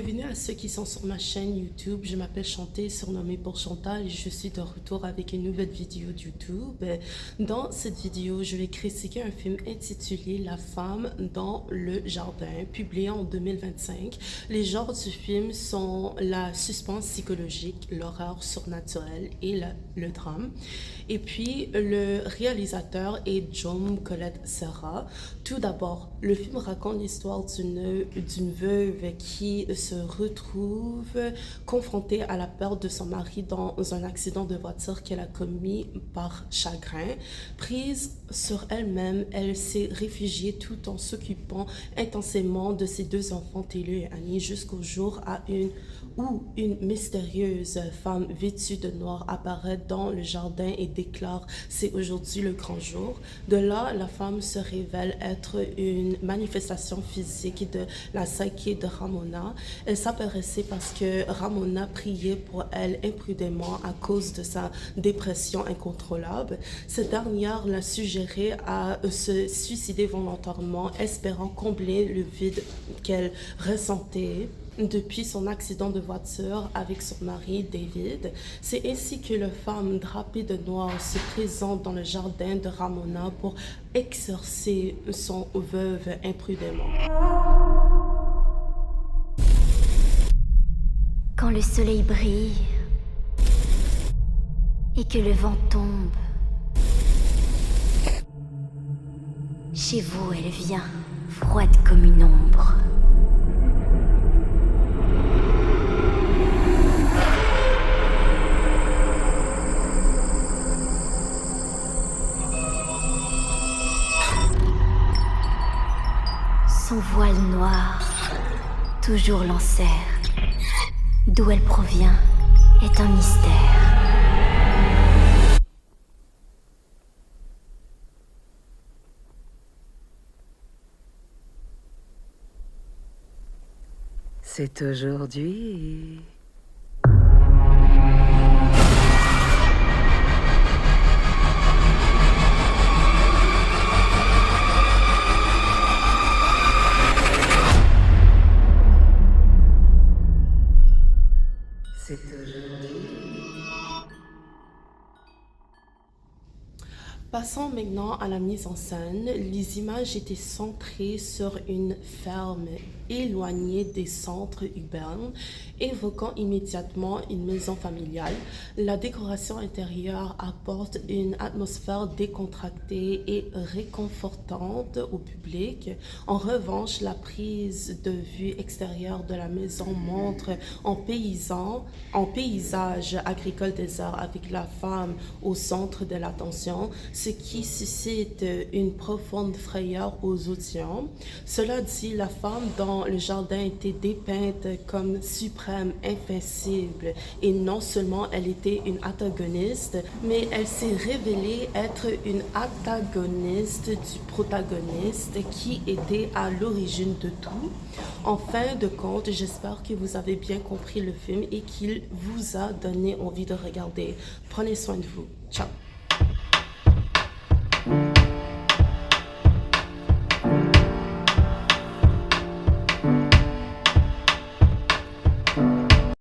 Bienvenue à ceux qui sont sur ma chaîne YouTube. Je m'appelle Chanté, surnommée pour Chantal, et je suis de retour avec une nouvelle vidéo de YouTube. Dans cette vidéo, je vais critiquer un film intitulé La femme dans le jardin, publié en 2025. Les genres du film sont la suspense psychologique, l'horreur surnaturelle et le drame. Et puis, le réalisateur est John Colette Serra. Tout d'abord, le film raconte l'histoire d'une veuve qui se retrouve confrontée à la perte de son mari dans un accident de voiture qu'elle a commis par chagrin. Prise sur elle-même, elle s'est réfugiée tout en s'occupant intensément de ses deux enfants, Taylor et Annie, jusqu'au jour où une mystérieuse femme vêtue de noir apparaît dans le jardin et déclare «C'est aujourd'hui le grand jour». De là, la femme se révèle être une manifestation physique de la psyché de Ramona. Elle s'apparaissait parce que Ramona priait pour elle imprudemment à cause de sa dépression incontrôlable. Cette dernière l'a suggéré à se suicider volontairement, espérant combler le vide qu'elle ressentait depuis son accident de voiture avec son mari David. C'est ainsi que la femme drapée de noir se présente dans le jardin de Ramona pour exorcer son veuve imprudemment. Quand le soleil brille et que le vent tombe, chez vous elle vient, froide comme une ombre. Son voile noir toujours l'enserre. D'où elle provient est un mystère. C'est aujourd'hui. C'est aujourd'hui. Passons maintenant à la mise en scène. Les images étaient centrées sur une ferme éloignée des centres urbains, évoquant immédiatement une maison familiale. La décoration intérieure apporte une atmosphère décontractée et réconfortante au public. En revanche, la prise de vue extérieure de la maison montre en paysage agricole désert avec la femme au centre de l'attention, ce qui suscite une profonde frayeur aux audients. Cela dit, la femme dans le jardin était dépeinte comme suprême, invincible, et non seulement elle était une antagoniste, mais elle s'est révélée être une antagoniste du protagoniste qui était à l'origine de tout. En fin de compte, j'espère que vous avez bien compris le film et qu'il vous a donné envie de regarder. Prenez soin de vous. Ciao!